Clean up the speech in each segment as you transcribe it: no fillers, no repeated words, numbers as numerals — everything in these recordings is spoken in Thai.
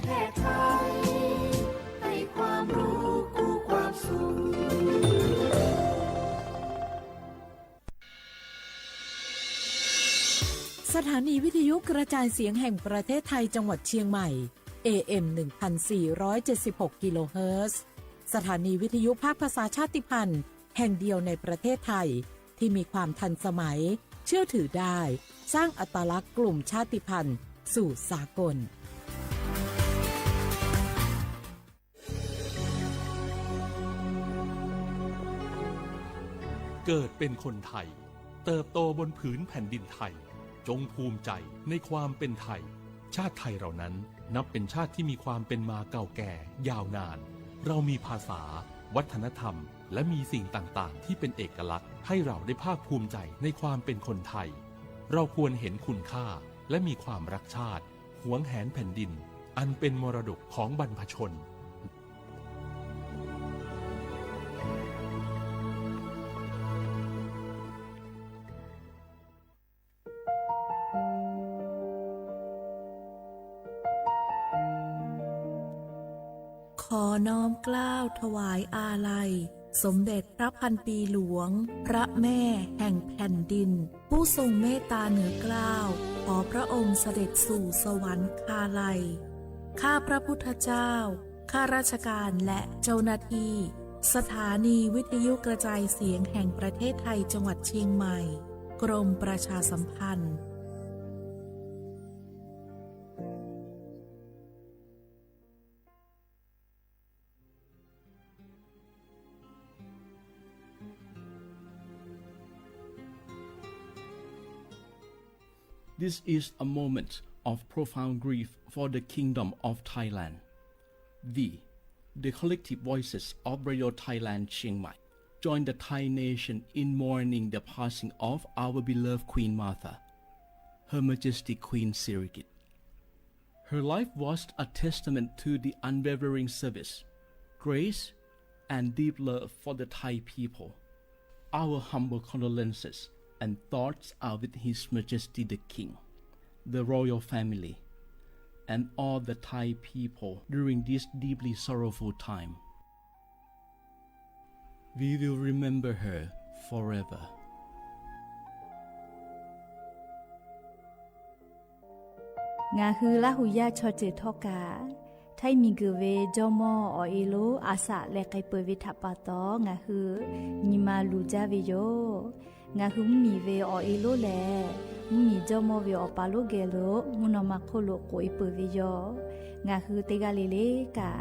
เทศไทยให้ความรู้คู่ความสุขสถานีวิทยุกระจายเสียงแห่งประเทศไทยจังหวัดเชียงใหม่ AM 1476 กิโลเฮิรตซ์สถานีวิทยุภาคภาษาชาติพันธุ์แห่งเดียวในประเทศไทยที่มีความทันสมัยเชื่อถือได้สร้างอัตลักษณ์กลุ่มชาติพันธุ์สู่สากลเกิดเป็นคนไทยเติบโตบนผืนแผ่นดินไทยจงภูมิใจในความเป็นไทยชาติไทยเรานั้นนับเป็นชาติที่มีความเป็นมาเก่าแก่ยาวนานเรามีภาษาวัฒนธรรมและมีสิ่งต่างๆที่เป็นเอกลักษณ์ให้เราได้ภาคภูมิใจในความเป็นคนไทยเราควรเห็นคุณค่าและมีความรักชาติหวงแหนแผ่นดินอันเป็นมรดกของบรรพชนขอน้อมเกล้าถวายอาลัยสมเด็จพระพันปีหลวงพระแม่แห่งแผ่นดินผู้ทรงเมตตาเหนือเกล้าขอพระองค์เสด็จสู่สวรรคาลัยข้าพระพุทธเจ้าข้าราชการและเจ้าหน้าที่สถานีวิทยุกระจายเสียงแห่งประเทศไทยจังหวัดเชียงใหม่กรมประชาสัมพันธ์This is a moment of profound grief for the Kingdom of Thailand. The collective voices of Radio Thailand Chiang Mai join the Thai nation in mourning the passing of our beloved Queen Martha, Her Majesty Queen Sirikit. Her life was a testament to the unwavering service, grace, and deep love for the Thai people. Our humble condolences and thoughts are with His Majesty the King, the royal family, and all the Thai people during this deeply sorrowful time. We will remember her forever. งาฮือละหุยาชอเจทอกาไทยมีเกเวจอมออเอโลอาสะและไกเปวิทัปปะตองาฮือนิมาลูจาเวโยงาฮือมีเวอเอโลแลมีจอมอเวอปาโลเกโลมุนอมาโคโลโกอิเปเวโยงาฮือเตกาเลเลกา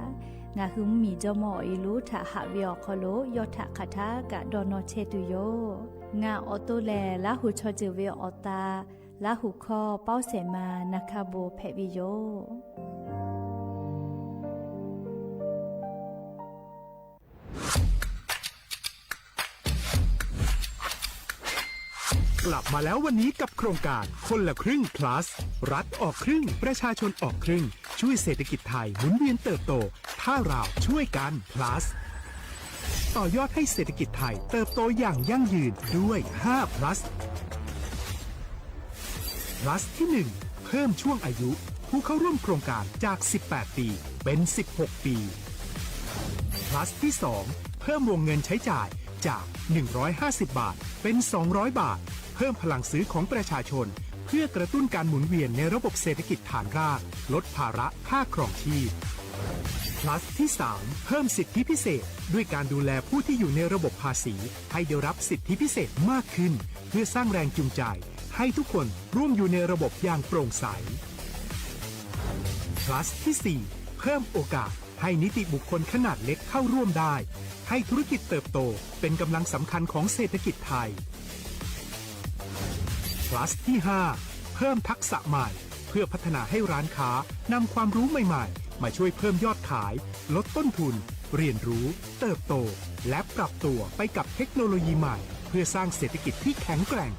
งาฮือมีจอมอเอโลทะหะเวอคโลยอทะคาทากะดอนอเชตุโยงาออโตแลละหุชอเจเวอตาละหุคอเป้าเสมานะคะโบแพวิโยกลับมาแล้ววันนี้กับโครงการคนละครึ่ง plus รัฐออกครึ่งประชาชนออกครึ่งช่วยเศรษฐกิจไทยหมุนเวียนเติบโตถ้าเราช่วยกัน plus ต่อยอดให้เศรษฐกิจไทยเติบโตอย่างยั่งยืนด้วย5 plus plus ที่ 1 เพิ่มช่วงอายุผู้เข้าร่วมโครงการจาก 18 ปีเป็น16 ปี plus ที่ 2 เพิ่มวงเงินใช้จ่ายจาก150 บาทเป็น200 บาทเพิ่มพลังซื้อของประชาชนเพื่อกระตุ้นการหมุนเวียนในระบบเศรษฐกิจฐานรากลดภาระค่าครองชีพ plus ที่ 3 เพิ่มสิทธิพิเศษด้วยการดูแลผู้ที่อยู่ในระบบภาษีให้ได้รับสิทธิพิเศษมากขึ้นเพื่อสร้างแรงจูงใจให้ทุกคนร่วมอยู่ในระบบอย่างโปร่งใส plus ที่ 4 เพิ่มโอกาสให้นิติบุคคลขนาดเล็กเข้าร่วมได้ให้ธุรกิจเติบโตเป็นกำลังสำคัญของเศรษฐกิจไทย plus ที่ 5 เพิ่มทักษะใหม่เพื่อพัฒนาให้ร้านค้านำความรู้ใหม่ๆมาช่วยเพิ่มยอดขายลดต้นทุนเรียนรู้เติบโตและปรับตัวไปกับเทคโนโลยีใหม่เพื่อสร้างเศรษฐกิจที่แข็งแกร่ง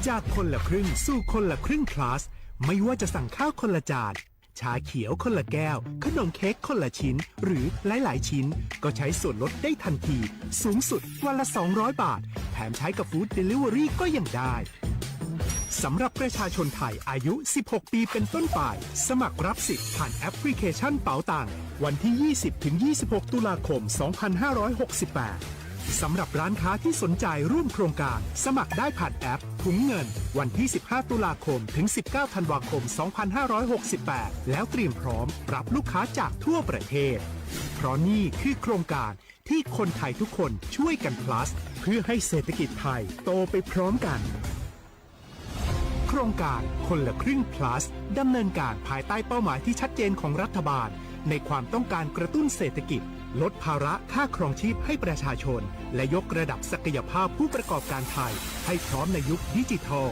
จากคนละครึ่งสู่คนละครึ่ง plus ไม่ว่าจะสั่งข้าวคนละจานชาเขียวคนละแก้วขนมเค้กคนละชิ้นหรือหลายๆชิ้นก็ใช้ส่วนลดได้ทันทีสูงสุดวันละ200 บาทแถมใช้กับฟู้ดเดลิเวอรี่ก็ยังได้ สำหรับประชาชนไทยอายุ 16 ปีเป็นต้นไปสมัครรับสิทธิ์ผ่านแอปพลิเคชันเป๋าตังวันที่ 20-26 ตุลาคม 2568 สำหรับร้านค้าที่สนใจร่วมโครงการสมัครได้ผ่านแอปถุงเงินวันที่ 15 ตุลาคมถึง 19 ธันวาคม 2568 แล้วเตรียมพร้อมรับลูกค้าจากทั่วประเทศเพราะนี่คือโครงการที่คนไทยทุกคนช่วยกัน plus เพื่อให้เศรษฐกิจไทยโตไปพร้อมกันโครงการคนละครึ่ง plus ดำเนินการภายใต้เป้าหมายที่ชัดเจนของรัฐบาลในความต้องการกระตุ้นเศรษฐกิจลดภาระค่าครองชีพให้ประชาชนและยกระดับศักยภาพผู้ประกอบการไทยให้พร้อมในยุคดิจิทัล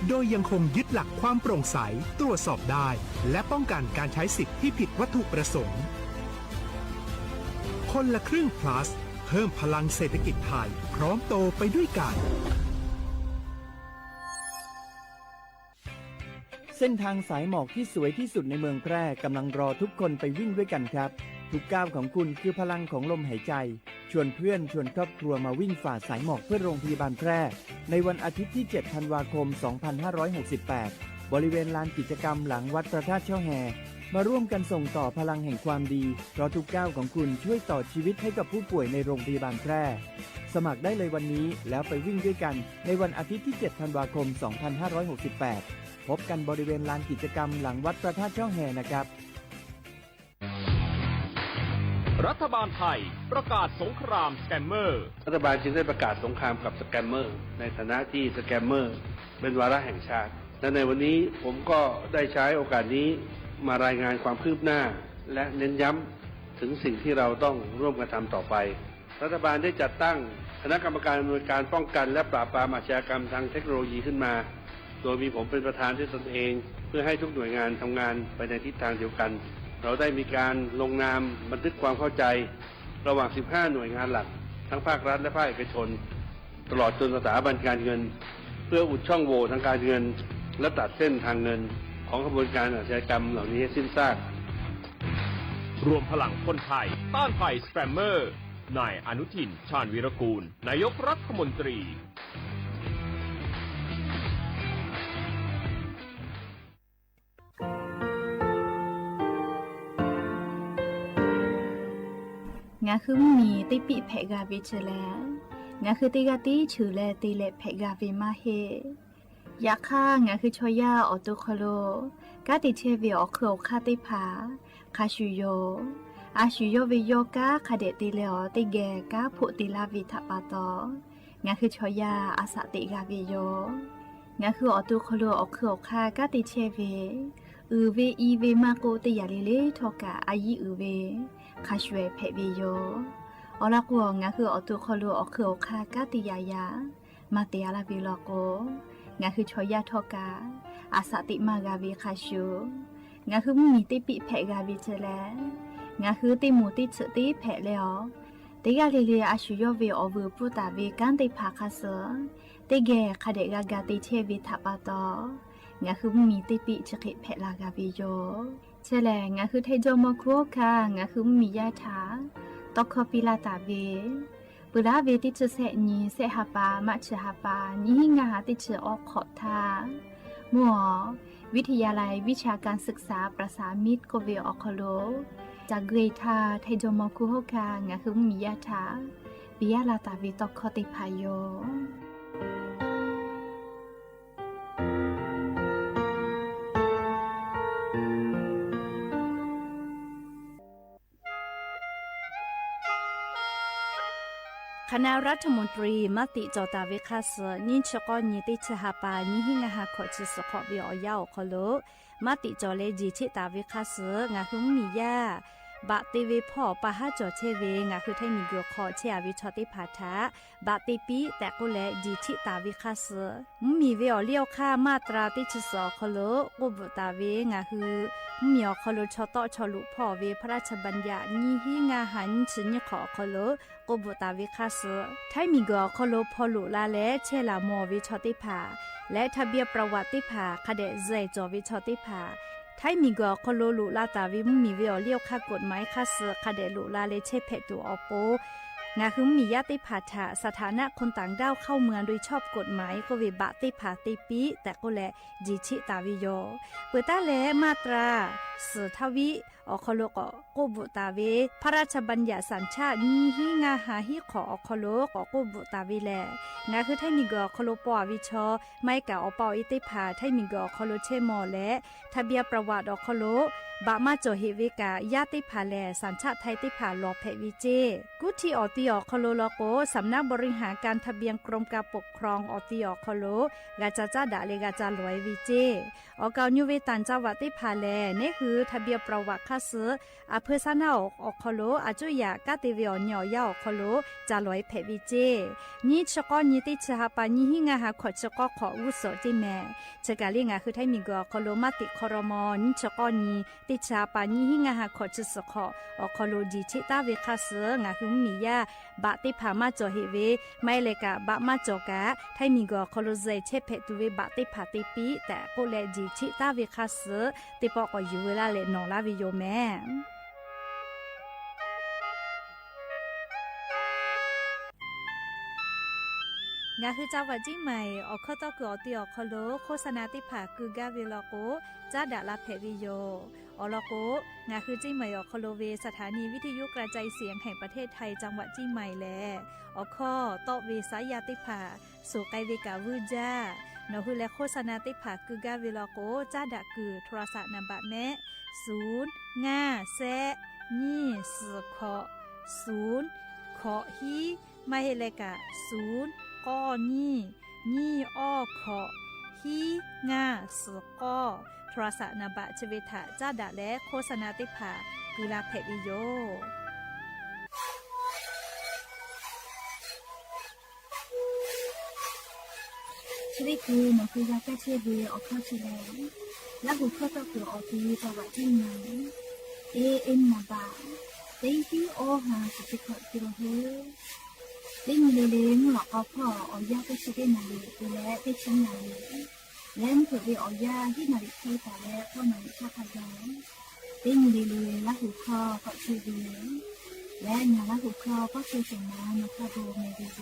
โดยยังคงยึดหลักความโปร่งใสตรวจสอบได้และป้องกันการใช้สิทธิที่ผิดวัตถุประสงค์คนละครึ่ง plus เพิ่มพลังเศรษฐกิจไทยพร้อมโตไปด้วยกันเส้นทางสายหมอกที่สวยที่สุดในเมืองแพร่กำลังรอทุกคนไปวิ่งด้วยกันครับทุกก้าวของคุณคือพลังของลมหายใจชวนเพื่อนชวนครอบครัวมาวิ่งฝ่าสายหมอกเพื่อโรงพยาบาลแพร่ในวันอาทิตย์ที่ 7 ธันวาคม 2568 บริเวณลานกิจกรรมหลังวัดพระธาตุช่อแฮมาร่วมกันส่งต่อพลังแห่งความดีเพราะทุกก้าวของคุณช่วยต่อชีวิตให้กับผู้ป่วยในโรงพยาบาลแพร่สมัครได้เลยวันนี้แล้วไปวิ่งด้วยกันในวันอาทิตย์ที่ 7 ธันวาคม 2568 พบกันบริเวณลานกิจกรรมหลังวัดพระธาตุช่อแฮนะครับรัฐบาลไทยประกาศสงครามสแกมเมอร์รัฐบาลจึงได้ประกาศสงครามกับสแกมเมอร์ในฐานะที่สแกมเมอร์เป็นวาระแห่งชาติและในวันนี้ผมก็ได้ใช้โอกาสนี้มารายงานความคืบหน้าและเน้นย้ำถึงสิ่งที่เราต้องร่วมกันทำต่อไปรัฐบาลได้จัดตั้งคณะกรรมการอำนวยการป้องกันและปราบปรามอาชญากรรมทางเทคโนโลยีขึ้นมาโดยมีผมเป็นประธานด้วยตนเองเพื่อให้ทุกหน่วยงานทำงานไปในทิศทางเดียวกันเราได้มีการลงนามบันทึกความเข้าใจระหว่าง 15 หน่วยงานหลักทั้งภาครัฐและภาคเอกชนตลอดจนสถาบันการเงินเพื่ออุดช่องโหว่ทางการเงินและตัดเส้นทางเงินของกระบวนการอาชญากรรมเหล่านี้ให้สิ้นซากรวมพลังคนไทยต้านภัยสแกมเมอร์นายอนุทินชาญวีรกูลนายกรัฐมนตรีงาคือมีติปิเพกาวิเชแลงาคือติกาติฉือแลติเลเพกาวิมาเฮยาค่างาคือชอยาออโตโคโลกาติเชวิออเคอคาติผาคาชูโยอาชูโยวิโยกาคาเดติเลอติแกกาผุติลาวิทะปาตองาคือชอยาอาสติกาวิโยงาคือออโตโคโลออเคอคากาติเชวิเวอีเวมาโกติยาเลเลทอกาอายีเวคาชเวเพเวโยอลากัวงาคือออตุคอลูออคือคากาติยายามาเตียลาวิลโกงาคือชอยาทอกาอาสติมากาวิคาชูงาคือมีติปิเพกาวิเจแลงาคือติมูติฉติเพเลอติกาเลเลอาชูโยเวอเวปุตาเวกันติภาคาเสติเกคาเดกากาติเชวิทัปาตองาคือมีติปิฉกิเพลากาวิโยเชลงาคือเทโจมคุโอคางาคือมียาถาตอกคอปิลาตาเวปุราเวติชเสนีเสหปามัชหปานิงาติชออกขอทามัววิทยาลัยวิชาการศึกษาประสานมิตรโกเวออคโลจากเกรทาเทโจมคุโอคางาคือมียาถาปิยาลาตาเวตอกคอติพายโยคณะรัฐมนตรีมติจอตาเวคาสนิชกอนิติชหาปานิหิงหาขอจิสขอวิอยาวคโลมติจอเลจิชิตาเวคาสงาหุมมียาบะติเวพ่อปะหาจอเชเวงาคือไทมีโยคอเชอวิชอติพาทะบะติปีแต่กุเลจิชิตาเวคาสมีเวอเลี้ยวค่ามาตราติชสคโลกุบตาเวงาคือมีอคโลชอตอชอลุพ่อเวพระราชบัญญัตินิหิงาหันชิญขอคโลกบตาวิคาสไทมีกอคโลพอลุลาและเชลามอวิชอติภาและทะเบียนประวัติภาคเดเจจอวิชอติภาไทมีกอคโลลุลาตาวิมมีเวอเลี้ยวค่ากฎหมายคาสคเดลุลาเลเชเพตูออโป งาคือมีญาติผาถะสถานะคนต่างด้าวเข้าเมืองโดยชอบกฎหมายก็เวบะติผาติปีแต่ก็แลจีชิตาวิโยเปิดตาแลมาตราสือทวิอคโลกโกบุตาเวพระราชบัญญัติสัญชาตินีหิงาหาหิขออคโลกโกบุตาเวแลงาคือไทมีกอคโลปอวิชอไม่กะอปออิติผาไทมีกอคโลเชมอและทะเบียประวัติอคโลบะมาโจเฮเวกาญาติผาแลสัญชาติไทยติผาลอเพวิเจกุที่อติอคโลโลโกสำนักบริหารการทะเบียนกรมการปกครองอติอคโลกาจาจาดาเลกาจาลอยวิเจอเกานิเวตันจังหวัดติผาแลนี่คือทะเบียนประวัติคาซืออเพซานาอคโลอาจุยากาติเวอญอยาอคโลจาลอยเพวิเจนี่ชกอนิติชหปานิหิงาหาขอชกอขออุโสติแม่ชกาลิงาคือไทมีกอคโลมาติคอรมอนิชกอนีติชาปานิหิงาหาขอจุสขออคโลจีชิตาเวคาซืองาคือมียาบะติผามาจอเฮเวไม่เลกะบะมาจอกะไทมีกอคโลเซเชเพตุเวบะติผาติปีแต่โกเลจีชิตาเวคาซือติปอกอยู่เวลาเลนอลาวิโยแม่งาคือจังหวัดจีใหม่ออกข้อต่อคืออติออกคโลโฆษณาติผาคือกาเวลโกจ้าดาลาเพวิโยอลโกงาคือจีใหม่ออกคโลเวสถานีวิทยุกระจายเสียงแห่งประเทศไทยจังหวัดจีใหม่แลออกข้อต่อเวสายาติผาสู่ไกเวกาวูจ้านอคือและโฆษณาติผาคือกาเวลโกจ้าดาคือโทรศัพท์นำบัตรแม่0 5 แซนี่สือขอ0ขอฮีไม่เฮเลกะ0ก้อนี่อ้อขอฮีง่าสือก้อโทรศัพท์นบะชเวทะจ้าดะและโฆษณาติผากุลาเพวิโยชีวิตคือหนูคือยาแก้เชื้อเบื่อออกข้าวเฉลยและหุบข้าวตะกุออกทีประวัติที่ไหนเอ็นมาบาเต็งที่โอหาสุดที่ขอที่เราเฮ้เล่นเล่นหลอกเอาพ่อเอายาไปชิดได้หน่อยดูแลไปชิ้นหน่อยแล้วเผื่อไปเอายาที่หน่อยที่แต่แล้วก็หน่อยชาพยาเล่นเล่นและหุบข้าวก็ชื่อเบื่อและงานและหุบข้าวก็ชื่อสมานมาข้าวโบเมดิโซ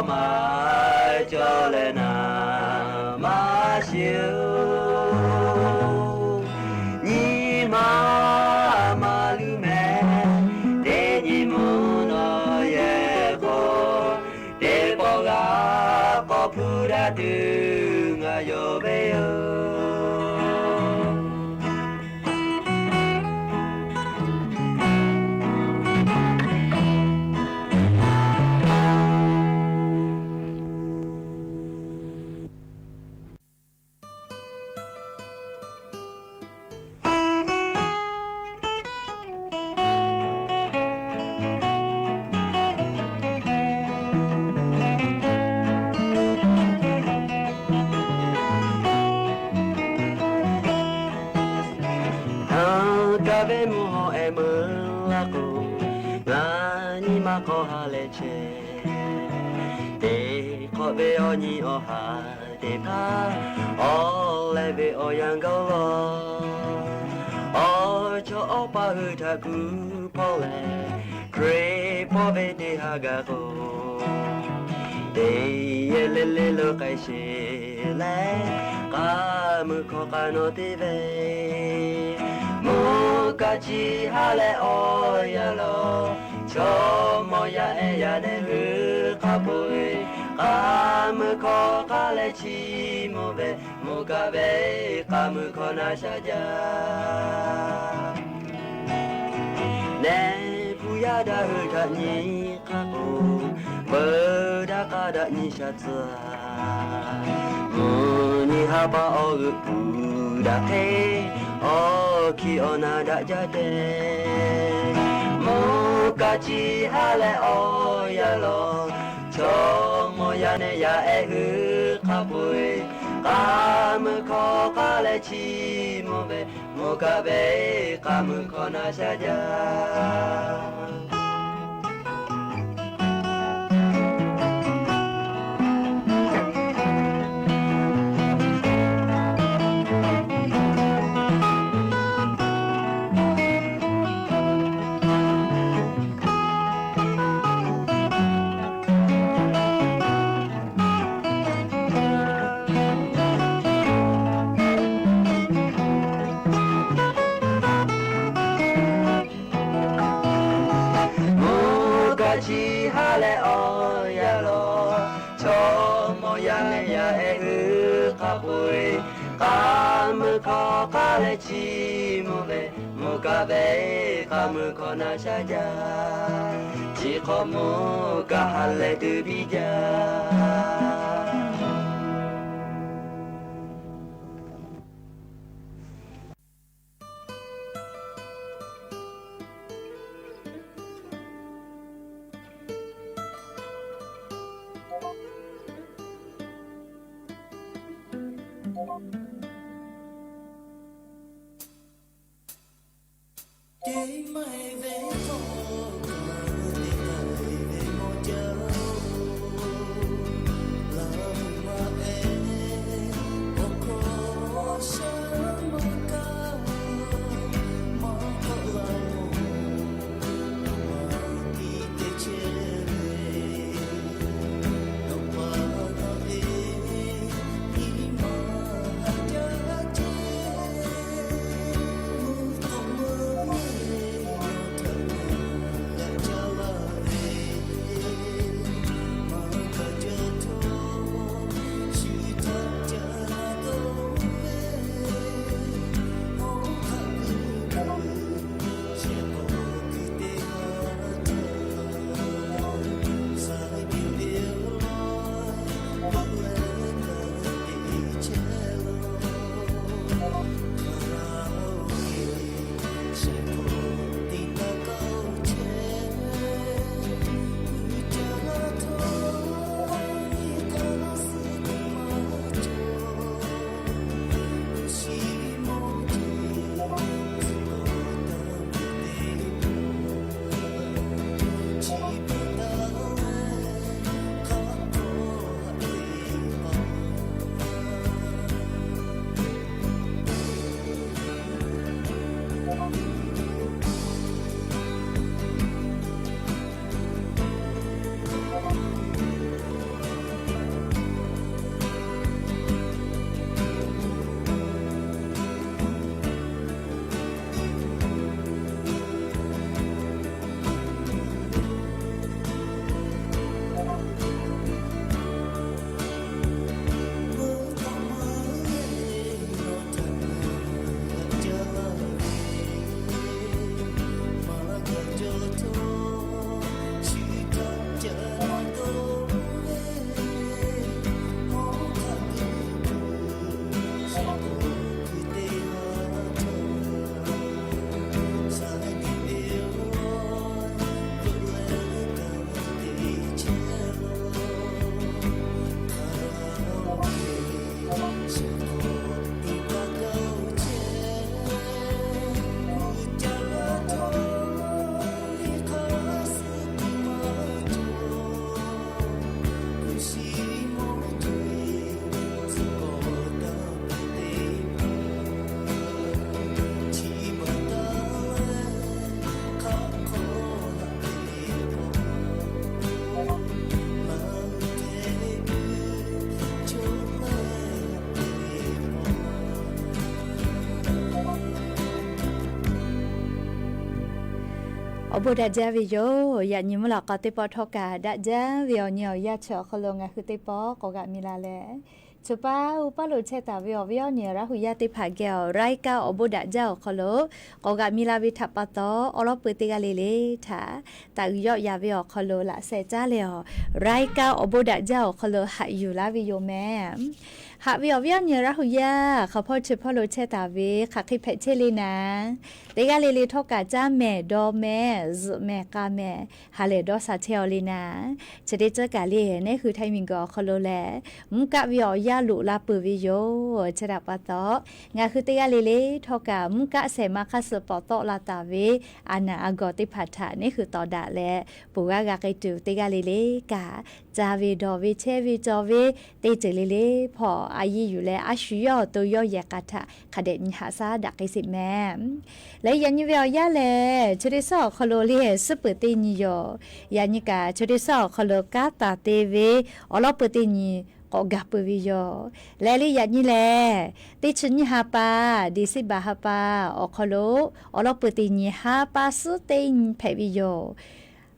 มาจอเลนามาชิวนี่มาลูแม่เดนิมุนเยโกเดปอกาก็พูดถึงอายุเบยko haleche de ko be oni o ha de pa o le be o yang go lo o cho o pa hu ta ku po le kre po be de ha ga go de ye le lo kai she le ka mu ko ka no te be mo ka chi ha le o ya lo cho mo ya e ya de hu ka pui ka mu ko ka le chi mo be mo ka be ka mu ko na sha ja ne pu ya da hu ka ni ka ko ba da ka da ni sha tsa mo ni ha ba o pu da te o ki ona da ja de Kachi hale o ya lo cho mo ya ne ya e hu ka pui ka mu ko ka le chi mo be mo ka be ka mu ko na sha ja chi mo be mo ka be ka mu ko na sha ja chi ko mo ka hale du bi ja อบดาจาวิโยยานิมลากติปอทอกาดาจาวิโอเนียยาเชอคลงาคือติปอกอกามิลาเลชุป้าอุปโลเชตาวิโอวิโอเนียระหุยาติผาเกลไรกาอบดาเจ้าคโลกอกามิลาวิทัปปะตออลอปติกาเลเลทาตาอุยอยาวิโอคโลละเซจาเลอไรกาอบดาเจ้าคโลหะอยู่ลาวิโยแมหาวิโอวิโอเนียระหุยาเขาพอชุพโลเชตาวิขักที่เพเชลีนาติกาเลเลทอกาจ้าแม่ดอแม่แม่กาแม่ฮาเลดอซาเชอลีนาจะได้เจอกาเลนี่คือไทมิงกอคโลแลมุกะวิโอยาลุลาปืวิโยชดาปะตองาคือติกาเลเลทอกามุกะเสมาคัสปอตอลาตาเวอานาอากอติพัทธานี่คือตอดาและปูกากาไกตูติกาเลเลกาจาวีดอวิเชวิจอวิติเจเลเลพออายีอยู่และอาชุยอตัวยอยากาทะคเดนหาซาดักไกสิแม่และยันยิเวียยาเลชดิซอคโลเลสปตินิโยยานิกาชดิซอคโลกาตาเตเวอลอปตินีก็กับปวิโยและลิยันยิเลติชนิฮาปาดิสิบาฮาปาอคโลอลอปตินีฮาปาสุเตนเพวิโย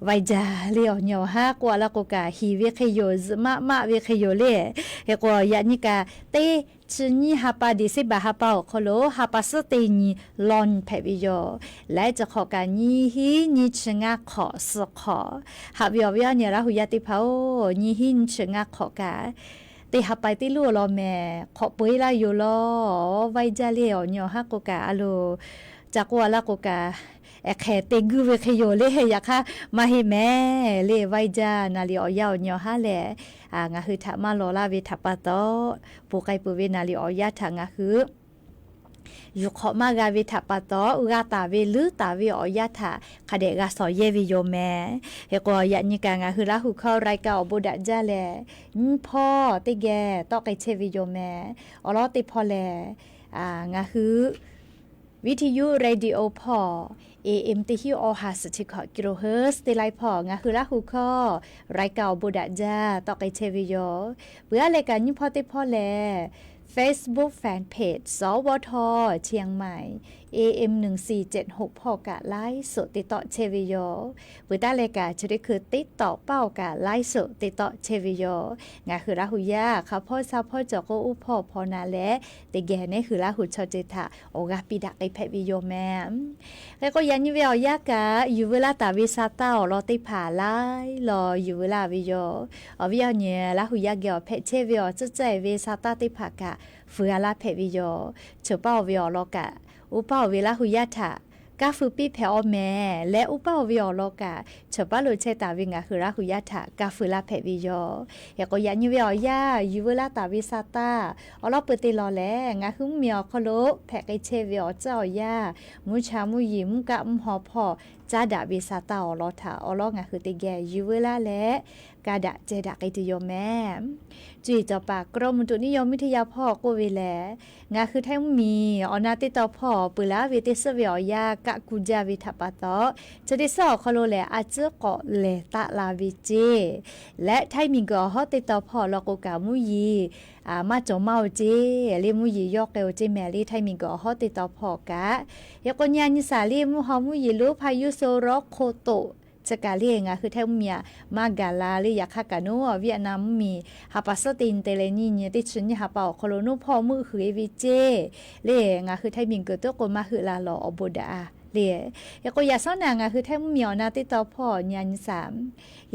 ไวจาเลียวเหนียวฮากว่าละกกาฮีเวคโยซมะเวคโยเลเฮกว่ายานิกาเตชนิฮาปาดิสิบาฮาปาคโลฮาปาสเตนีลอนเพวิโยและจะขอการนีฮีนิชงาขอสขอฮาวิอวิอเนี่ยละหุยาติภาโอนีฮีนิชงาขอกาติฮาไปติลูลอแม่ขอปุยลาอยู่ลอไวจาเลียวเหนียวฮากกาอโลจากว่าละกกาเอแคเตกูเวคโยเลยาค่ะมาให้แม่เลไวจานาลีออยาวเนียวฮาแลงาคือทามาโลลาเวทัปปะตอปูไกปูเวนาลีออยาทางาคือยุขมากาเวทัปปะตออุกาตาเวลือตาเวออยาทาคเดกาสอเยวิโยแม่เฮกอยานิกางาคือละหุเข้ารายกาอบุดะจาแลพ่อติแกตอไกเชวิโยแม่อลอติพอแลงาคือวิทยุเรดิโอพอAM ติฮิโอหาสติขอกิโลเฮิรตซ์ติไลพองาคือละหูข้อรายเก่าบุดะจาตอกไอเชวิโยเพื่อรายการยุพอติพอแล Facebook Fanpage สวทเชียงใหม่ AM 1476พอกะไลฟ์สดติดต่อเชวิโยเพื่อรายการจะได้คือติดต่อเป้ากะไลฟ์สดติดต่อเชวิโยงาคือละหูยาค่ะพ่อซาพ่อจอกอุพ่อพอนาและติแกนี่คือละหูชอเจตาโอกาปิดะไอแพวิโยแม่แล้วก็ยันยิเวียยากะอยู่เวลาตาวิซาตาลอติผาไลรออยู่เวลาวิโยอวิยเนี่ยละหูยาเกอเพเชวิโอจะใจเวซาตาติผากะเฟือลาเพวิโยเฉเป้าวิโอโลกะอุปาเวลาหุยาทากาฟูปีเพอแม่และอุปาวิโอโลกะเฉปาโลเชตาวิงาคือราหุยาทากาฟูลาเพวิโยเฮก็ยันยิเวียยาอยู่เวลาตาวิซาตาอลอปติลอแลงาคือเมียคโลแพกไอเชวิโอเจ้ายามุชามุยิมกะมหอพอจาดาวิซาตาอลอทาอลองาคือติแกอยู่เวลาและกาดะเจดะไกติโยแม่จุยจอปากกรมอุตุนิยมวิทยาพ่อกูเวแลงาคือแท้มีอนาติตอพ่อปุลาวิติสเวียยากะกุจาวิทัปปะตอจะได้สอคโลแลอาเจเกาะเลตะลาวิเจและไทมิงกอฮอติตอพ่อลอกกามุยีมาจอเมาเจลิมุยียอกเกลเจแมลี่ไทมิงกอฮอติตอพ่อกะยกญาณิสาลีมุฮอมุยีลุพายุโซรอโคโตจะกาเลียงคือแทมเมียมากาลาเลยอยากฮักกาโนเวียดนามมีฮาปัสตินเตเลนีเนี่ยติดชุนฮาเปาโคโลโนพ่อมือคือเอวิเจเลียงคือไทมิงเกิดตัวกมาคือลาลออบดาเลียยก็ยาซ้อนนางคือแทมเมียนาติตอพ่อญาณสาม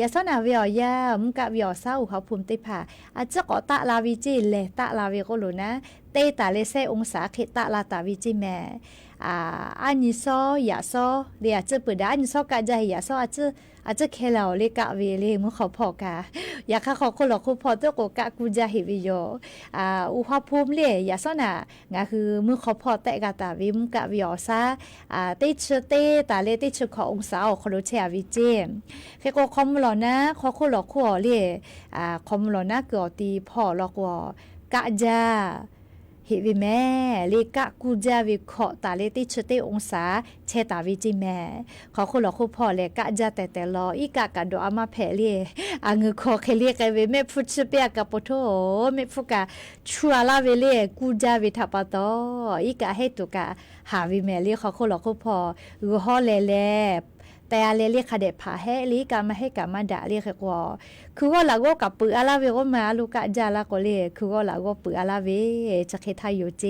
ยาซ้อนนาวิอยามุกะวิอซาอุเขาภูมิติภาอาจจะกอตะลาวิจิเลตะลาวิโกโลนะเตตาเลเซองศาเขตะลาตาวิจิแม่อันนี้ซอยาซอเลียจะเปิดอันนี้ซอกะใจยาซออาจจะเคลาเลกะเวเลมุขอพอกาอยากขอคนหลอกคุณพอตัวกกะกูจะเฮวิโยอุภาภูมิเลยยาซอน่ะงาคือมือขอพอแตกะตาวิมกะวิอซาติชเตตาเลติชขอองศาคโลเชอวิเจเคก็คอมหลอนะขอคนหลอกขอเลยคอมหลอนะเกิดตีพอหลอกว่ากะจาเฮวิแม่เลกะกูจาวิขอตาเลติชเตองศาเชตาวิจิแม่ขอคนหลอกคุณพอเลกะจาแต่รออีกะกะโดอามาแผเลงือขอเคเลียกเวเมฟุตเปียกะปโตเมฟุกะชัวลาเวเลกูจาวิทัปปะตออีกะเฮตุกะหาวิแม่เลขอคนหลอกคุณพออือฮอเล แต่อะไรเรียกขเดผาให้ลีกามาให้กามาด่าเรียกว่าคือว่าเราก็กับปืออาลาเวก็มาลูกะจาละก็เลยคือว่าเราก็ปืออาลาเวจะเคทายอยู่เจ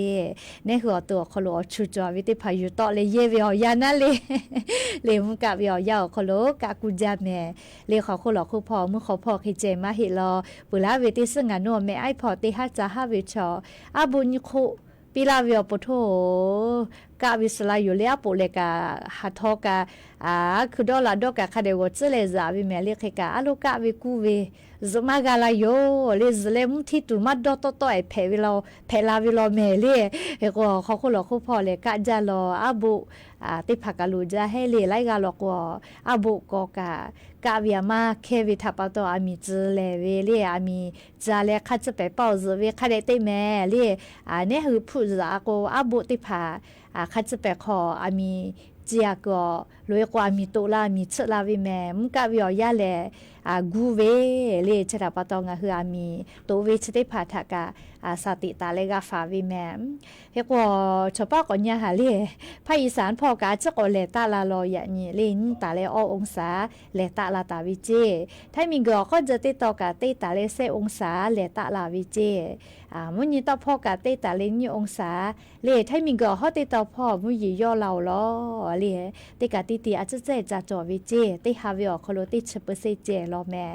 ในหัวตัวคนรู้ชุดจอวิธีพายุต่อเลยเย่เวียยานั่นเลยเลยมึงกับเวียยาวคนรู้กะกูจาแม่เลยขอคนหลอกคู่พอมึงขอพอคิดเจมาเฮลอปือลาเวที่ซึ่งงานนัวแม่ไอพอที่ฮัจาฮาเวชออาบุญคุปีลาเวียปโทกะวิสลาอยู่แล้วปุเลกะฮัทอกะคือดอลาดอกะคาเดวเจเลซาวิเมเลกะอาลูกะวิกูเวซมากาลาโยเลซเลมุทิตุมาดอตโตไอเพวิลาเพลาวิลาเมเลเฮก็เขาคนหลอกคู่พอเลกะจาลออาบุติพักาลูจาให้เลไลกาลอกว่าอาบุก็กะเวียมาเควิทัปโตอามิจเลเวเลอามิจาเลคัจไปเป้าซเวคาเดเตแมเลเนี่ยคือผู้จะก็อาบุติพาคัจไปขออามิเจียก็รวยกว่ามีตุลามีเชลาวิแม่มุกะวิอยาเลกูเวเลชะดาปะตองะคืออามีโตเวชได้พาทะกะสติตาเลกาฟาวิแม่เฮกว่าชปะก็ญะหาเลภาคอีสานพอกะจะก็เลตาลาลอยะนี่เลนตาเลอองศาเลตาลาตาวิเจถ้ามีก็ก็จะติดต่อกะติตาเลเซองศาเลตาลาวิเจมุนี่ตอพอกะติตาเลนี่องศาเลถ้ามีก็เฮาติดต่อพ่อมุยย่อเราลอเลติกะติอาจจะเจจะจอวิเจติฮาวิอคโลติ10%เจรอแม่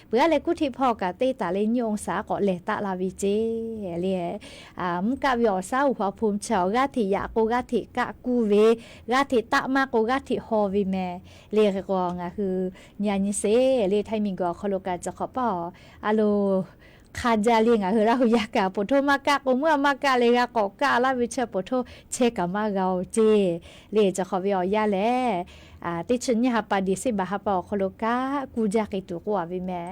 เพื่ออะไรกูที่พ่อกะติตาเลนี่องศาก็เลตาลาวิเจเลมุกะวิอซาอุพภูมิเฉากะทิยะโกกะทิกะกูเวกะทิตะมาโกกะทิฮอวิแม่เลก็งะคือญาณิเซเลไทมิงก็คโลกะจะขอปออะโลคาจาเลียงอะเฮราหุยากะปโทมากะกเมื่อมากะเลยกะกอกะลาวิเชปโทเชกะมาเกาเจเลจะขอวิอยาแลติชญะฮะปาดิสิบะฮะปอคโลกะกูจากิตุกว่าวิแม่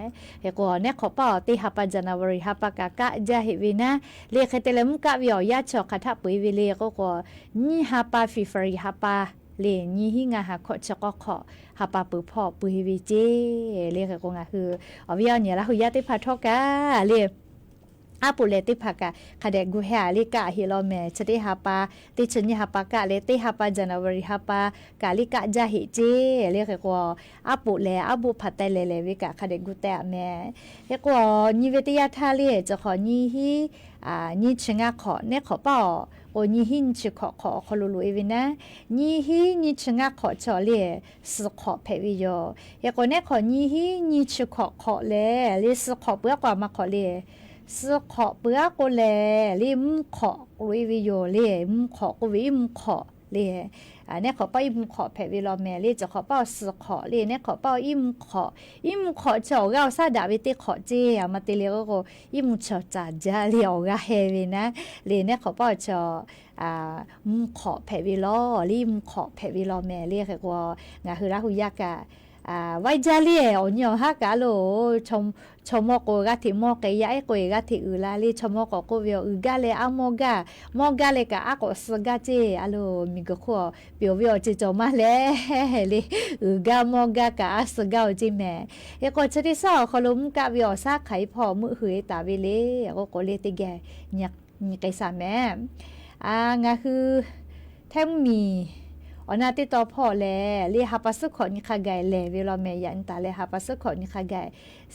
เฮก็เนขอปอติฮะปาจานาวริฮะปะกะกะจาหิวินะเลเคเตเลมกะวิอยาชอคาทะปุยวิเลก็นี่ฮะปาฟิฟริฮะปาเลนี่หิงะหะขอชะกอขอหาปาปือพ่อปือวิเจเลกะกงะคืออวิยาเนี่ยละหุยาติพาทอกะเลอาปุเลติภากะคาเดกูเฮาลิกะฮิโลเมชติฮาปาติชญะฮาปากะเลติฮาปาจานาวริฮาปากาลิกะจาหิเจเลกะกออาปุเลอาบุพัตเตเลเลวิกะคาเดกูเตะแมเฮกอนิเวติยาทาเลจะขอนีฮินี่ชงะขอเนขอป้อโอนี่หินชิขอคอลุลุเอวินะนี่ฮินี่ชงะขอจอเลสขอเพวิโยเฮกอเนขอนี่ฮินี่ชิขอเลเลสขอเปื้อกว่ามาขอเลสขอเปื้อก็แลลิมขอลุยวิโยเลมขอก็วิมขอเลเนี่ยขอป้าอิมขอแผ่วิลอแมเลจะขอป้าสขอเลเนี่ยขอป้าอิมขอเจ้าเราซาดาวิเตขอเจียมาเตเลก็อิมเจ้าจ่าจาเลียวกะเฮวินะเลเนี่ยขอป้าเจ้าขอแผ่วิลอลิมขอแผ่วิลอแมเลก็งาคือรักหุยากะไว้จาเลียอเนียวฮักกะโลชมโกกะทิโมกะยะไอโกกะทิอืลาลิชมโกโกเวียอืกะเลอะโมกะเลกะอะโกสกะเจอะโลมิกะขอเปียวเวียจิจอมาเลเลอืกะโมกะกะอะสกะจิแม่เอโกชะติซอขลุมกะเวียซาไขพอมือหือตาเวเลโกเลติแกญักนี่ไกซาแม่งะคือแทมมีอนาติต่อพ่อแลเรียหาปัสสุขอนิคาไกแลเวลาแม่ยันตาเลหาปัสสุขอนิคาไก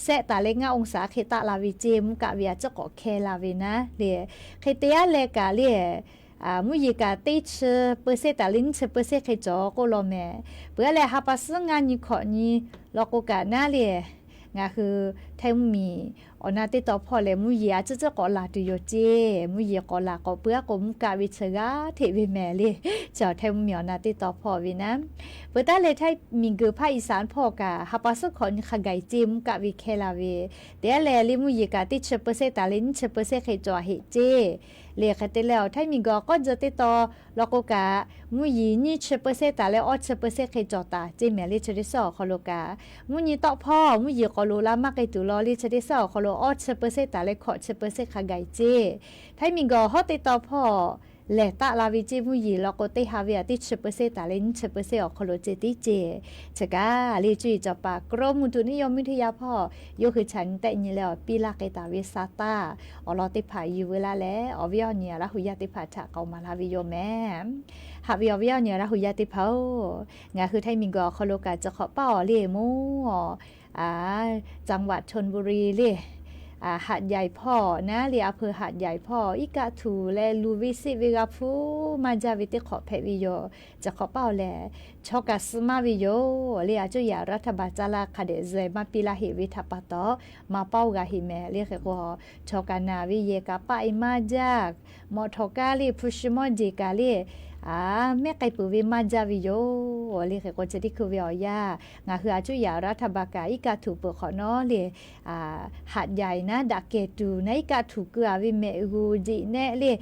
เสตาเลงาองศาเคตาลาวิเจมกะเวียจะก็เคลาเวนะเรเคเตียเลกะเรมุยกะติชเปอร์เซตาลินเชเปอร์เซเคจอโกโลแม่เปื่อแลหาปัสงานนิขอนีลอกกะนาเลงาคือไทมีอนาติต่อพ่อเลยมุยอาจจะก็ลาตุโยเจมุยก็ลาก็เปื้อกมกาวิเชกาเทวิแมลีเจ้าไทมีอนาติต่อพ่อวินะเปิดตาเลยไทมีเกือภาคอีสานพ่อกะฮับปัสขอนขไกจิมกะวิเคลาเวเดเลลิมุยกะติ10%ตาลิน10%เคจอเฮเจเลขติแล้วไทมีก็จะติต่อลอกกะมุยนี่10%ตาเลอ10%เคจอตาเจแมลีชดิซอคอโลกะมุยต่อพ่อมุยก็โลลามากไกตุลอลิชดิซอคอโล10%ตาเลขอ10%ขไกเจไทมีก็ฮอติต่อพ่อ เลตาลาวิจิมุยีลโกเตฮาวิอาติ10%ตาเลน10%ออกโคโลเจติเจชกาลีจุยจปากรมอุตุนิยมวิทยาพ่อยคือฉันแต่นี่แล้วปีลาเกตาวิซาตาอลอติผาอยู่เวลาแล้วอวิอเนี่ยละหุยาติผาฉะเกามาลาวิโยแม่หาวิอวิอเนี่ยละหุยาติเผางาคือไทยมิงกอโคโลกาจะขอเป้าเลมูจังหวัดชลบุรีเลหาดใหญ่พ่อนะเรียอำเภอหาดใหญ่พ่ออีกาถูและลูวิสิวิกาฟูมาจาวิติขอเพวิโยจะขอเป้าแลชอกัสมาวิโยเรียจุยารัฐบาลจาลาคาเดเซมาปิลาหิวิทัปตอมาเป้ากาหิเมเรียกว่าชอกันาวิเยกาปาอิมาจากมอทอกาลีพุชมอจิกาลีแม่ไก่ปูวิมาจาวิโยเรียกว่าจะที่คือวิอยางาคืออาจุยารัฐบาลกาอีกาถูเปิดขอนอเลยหาดใหญ่นะดักเกตูในอีกาถูกือวิเมกูจีเน่เลย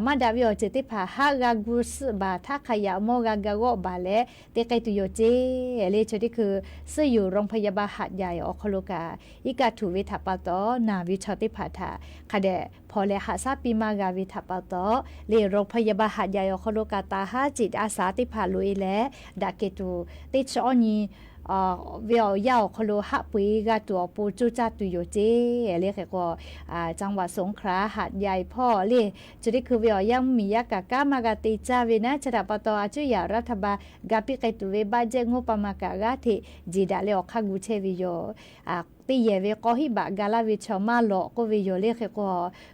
มาดาวิโอจะที่ผาฮากากุสบาทักขยะโมกากาโกบาเลเตไก่ตุโยเจเลยจะที่คือซื้ออยู่โรงพยาบาลหาดใหญ่ออกโคโลกาอีกาถูวิทัปตอนาวิชอติผาถาคเดพอเลหาซาปีมากาวิทัปตอเลยโรงพยาบาลหาดใหญ่ออกโคโลกาตาหาจิตอาสาติผาลุยและดักเกตูติชอนีเวียวยาวคโลหะปุยกาตัวปูจูจาตุโยเจเรียกว่าจังหวัดสงขลาหาดใหญ่พ่อเรียจุดที่คือเวียยังมียากากามากาติจาเวนะจะดับต่ออาจุยารัฐบาลกาปิเกตุเวบาเจงุปมากากาทิจีดาเลอคักุเชวิโยตีเยเวก็ฮิบะกาลาวิชมาโลก็วิโยเรียกว่า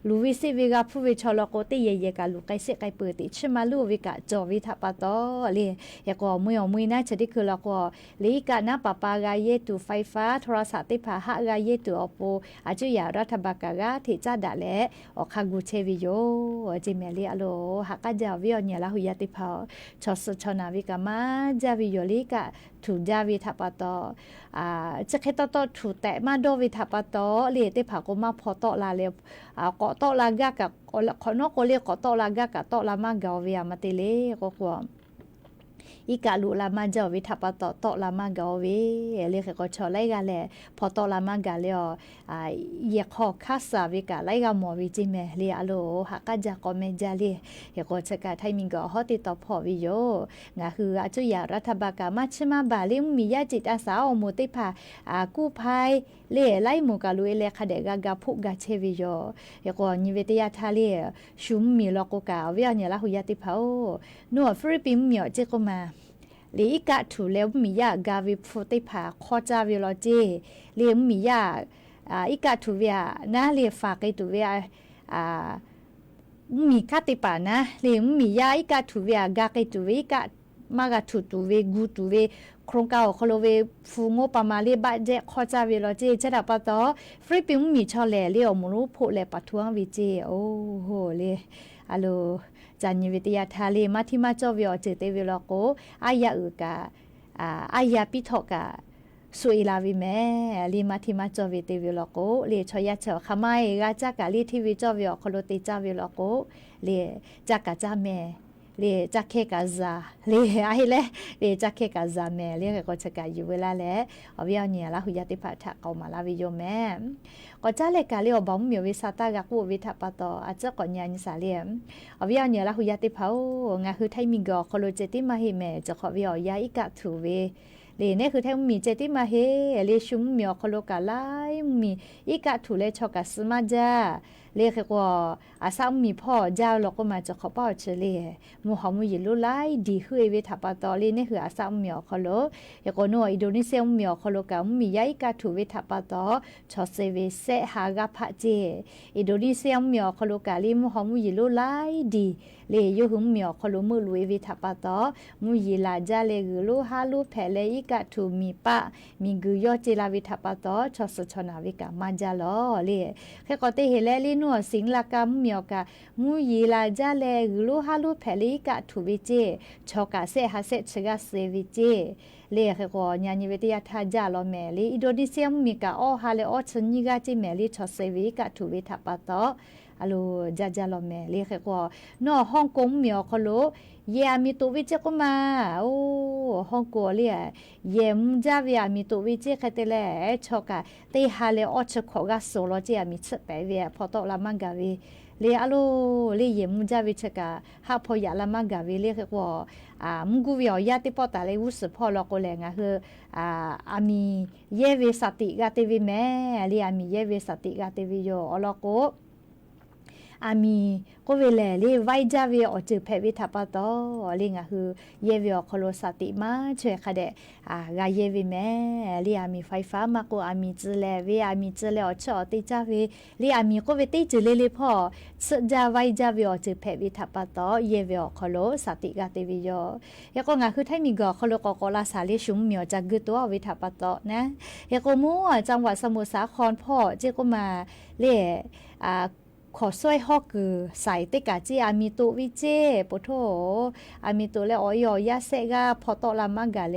ลูวิสิวิกาผู้วิชโลก็ตีเยกาลูกไกเสกไกเปิดติชมาลูวิกาจอวิทัปตอเรียกว่ามุยนะจะที่คือละก็ลีกานะปะปากาเยตุไฟฟ้าโทรศัพท์ติผาหากาเยตุอโปอาจุยารัฐบาลกาที่จะดาเลอคักุเชวิโยจิเมลีอโลหากาจาวิอเนี่ยละหุยติภาชอสชนาวิกามาจาวิโยลิกาถูจาวิทัปตอจะแค่ตอถูแต่มาโดวิทัปตอเรียติผาก็มาพอตอลาเลเกาะตอลากะกับขอนอกก็เรียกเกาะตอลากะกับตอลามากาเวียมาเตเลก็กว่าอีกาลุลามาเจาวิทัปตอตอลามากาเวเรียกก็ชอไลกาแลพอตอลามากาเลเยขอคัสาวิกาไลกาหมอวิจิเมเรียอโลหากาจากอเมจาลีเยก็จะกาไทมิงก็ฮอติตอพอวิโยงาคืออาจุยารัฐบาลกามาชมาบาลิมมียาจิตอาสาอมุติภากู้ภัยเล่ไล่หมู่กาลุเอเลคาเดกากาพุกาเชวิโยเยก็นิเวตยาทาเลชุมมีลอกกาเวียเนี่ยละหุยติภานัวฟิลิปปินส์มีเจก็มาลีกะถูแล้วมียากาวิฟุติภาคอจาวิโลจีเลียมมียาอีกะถูเวียนะเลียฝากไอถูเวียมีคาติปานะเลียมมียาอีกะถูเวียกาไอถูเวกะมากะถูถูเวกูถูเวโครงการคโลเวฟูงปามาเลบาเจคอจาวิโลจีจะดับปะตอฟริปิงมีชอแลเลียวมนุโพแลปะทวงวิจีโอ้โหเลอะโลจันยวิทยาทาเลมาที่มาจอวิอเจเตวิโลโกอายาอุกาอายาปิทอกาสุอิลาวิเมลีมาที่มาจอวิเตวิโลโกเลชอยาเชขมายกาจากาลีที่วิจอวิอคโลติจาวิโลโกเลจากาจาเมเลจักเคกาซาเลไอเลจักเคกาซาเมเลก็จะกาอยู่เวลาแลอวิอเนี่ยละหุยติภาทะเกามาลาวิโยแมก็จะเลกาเลอบอมมีวิสาตากะกูวิทัปตออาจจะก่อนยานิสาเลมอวิอเนี่ยละหุยติภางาคือไทมิงกอโคโลเจติมาฮิเมจะขอวิอยาอิกะถูเวเลเนี่ยคือแท้มีเจติมาเฮเลชุมมีอโคโลกาไลมีอิกะถูเลชอกะสมาจาเรียกว่าอาสามีพ่อเจ้าเราก็มาจะขอป้าเฉลี่ยมูฮัมมุยิลุไลดีขึ้นเวทัปตอลีนี่คืออาสามีอโคโลเอกโนอินโดนีเซียมีอโคโลกามียาอิกาถูเวทัปตอชอเซเวเซฮากาพะเจอินโดนีเซียมีอโคโลกาลีมูฮัมมุยิลุไลดีเลยยูหุมมีอโคโลมือลุยเวทัปตอมุยิลาจาเลกุลุฮาลุเพเลอิกาถูมีปะมีกุยอจิลาเวทัปตอชอสชนาวิกามาจาลอเลยแค่ก็เตเฮเลลีนัวสิงลากามีอกามุยิลาจาเลกุลุฮาลุเพเลอิกาถูวิเจชอกาเซฮาเซชกาเซวิเจเรียกว่าญาณิเวทยาทาจาลอเมลีอินโดนีเซียมีกาอฮาเลอชนิกาจิเมลีชอเซวิกาถูวิทัปตออโลจาจาลอเมลีเรียกว่านัวฮ่องกงมีอโคโล เยอามีตัววิเจก็มาโอ้ฮ่องกัวเลยเยมุจาวิอามีตัววิเจใครแต่แลชอกะเตฮาเลออชขอกะโซโลเจอามีชไปเวพอตอละมังกาวีเลยอโลเลยเยมุจาวิชกะฮาพอยาละมังกาวีเลยก็มุกูวิอยาติปอตาเลยอุสพอลอกแลงะคืออามีเยเวสติกาเตวิแม่เลยอามีเยเวสติกาเตวิโยอลอโกอามีก็เวลาเลยไว้จาวิออจือเพวิทัปตอเลยงะคือเยวิอคโลสติมาช่วยคเดกาเยวิแม่เลยอามีไฟฟ้ามาก็อามีจืเลวิอามีจืเลอชอติจาวิเลยอามีก็เวติจืเลพอสจาไว้จาวิออจือเพวิทัปตอเยวิอคโลสติกาเตวิโยยก็งะคือไทมีกอคโลกอลาสาเลชุมเมียวจากกึตัววิทัปตอนะยก็มัวจังหวัดสมุทรสาครพ่อเจก็มาเลยขอช่วยฮอกคือใส่ติกาจีอามีตุวิเจปโทอามีตุเลออยอยาเซกาพอตอลามังกาเล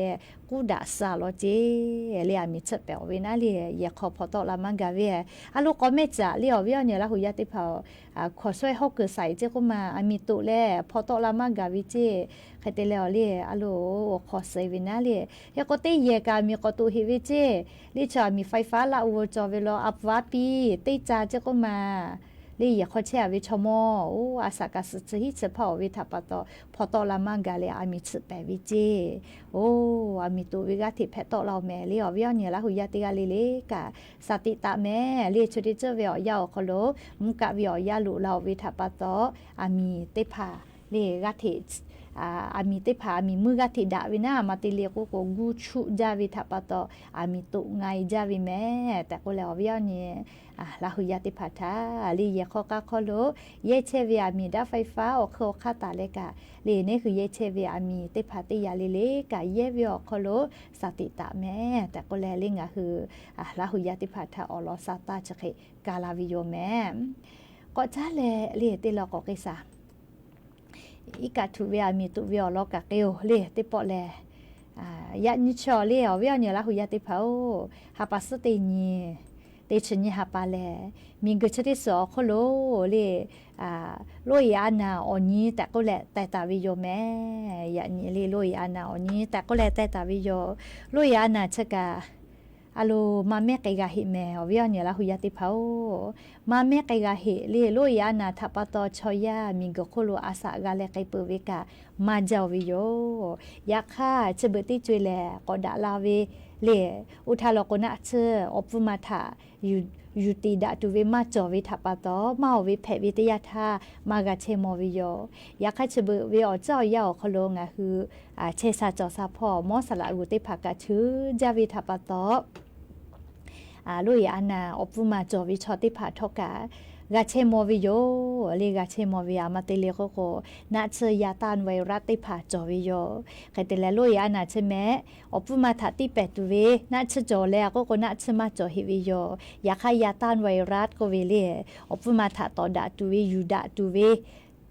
กูดาซาโลเจเลอามีเชเปอเวนาเลยขอพอตอลามังกาเวอาลูกก็ไม่จ่าเลอเวียเนี่ยละหุยาติเผาขอช่วยฮอกคือใส่เจก็มาอามีตุเลพอตอลามังกาวิเจใครเตเลอเลอาลูขอเซวินาเลยก็เตเยกามีกตุฮิวิเจลิจามีไฟฟ้าละอูจอเวลออับวาปีเตจาเจก็มาเลยอยากเขาแช่วิชมอโอ้อาศักดิ์สิทธิ์เฉพาะวิทัปตอพอตอละมังกาเลยอามีสืบแปวิเจโอ้อามีตัววิกาติเพตอเราแม่เลยวิญญาณละหุยาติกาเลกาสติตาแม่เลยชุดิเจวิอยาวคโลมุกะวิอยาลุเราวิทัปตออามีเตพาเลยกาติอามีเตพามีมือกาติดาวินามาติเลโกโกกูชุจาวิทัปตออามีตุไงจาวิแม่แต่ก็แล้ววิญญาณลาหุยาติพัทาลีเยข้อกาคโลเยเชวิอามีดาไฟฟ้าออกโคคาตาเลกาลีนี่คือเยเชวิอามีติพัติยาลิเลกาเยวิออกโคโลสติตาแม่แต่ก็แลลิงะคือลาหุยาติพัทาอลอซาตาชะเคกาลาวิโยแม่ก็จ้าแลลีติลอกอกิสาอีกาทุวิอามีตุวิอลอกาเกลลีติปอแลยะนิชอลีอวิอเนี่ยลาหุยาติพาโอฮาปัสตินีเตชนีฮาปาเลมีกชติสอโคโลเลโลยานาอนี้แต่ก็แหละแต่ตาวิโยแม่อย่างนี้เลโลยานาอนี้แต่ก็แหละแต่ตาวิโยโลยานาชะกาอาโลมาเมกกาหิแมอวิญญาณละหุยาติพาโอมาเมกกาหิเลโลยานาทัปตอชอยามีกโคโลอาสากาเลไกเปเวกามาจาวิโยยาค่าเชเบติจุยแลก็ดาลาเวเลอุทาลกนะเชอปุมาทายูติดาตุเวมาจอวิทัปตอมาวิเพวิทยาธามากาเชมวิโยยาค่าเชเบเวอเจ้ายาคโลงะคือเชซาจอซาพอมอสละอุติภากะชือจาวิทัปตอลุยอานาอปุมาจอวิชอติภาทกากาเชมวิโยเลกาเชมวิอามาเตเลโกโกนาเชยาตานไวรัสติภาจอวิโยใครเตเลลุยอานาเชแมอปุมาทาติเปตุเวนาเชจอเลโกโกนาเชมาจอฮิวิโยยาคายาตานไวรัสโกเวเลอปุมาทาตอดาตุเวยูดาตุเว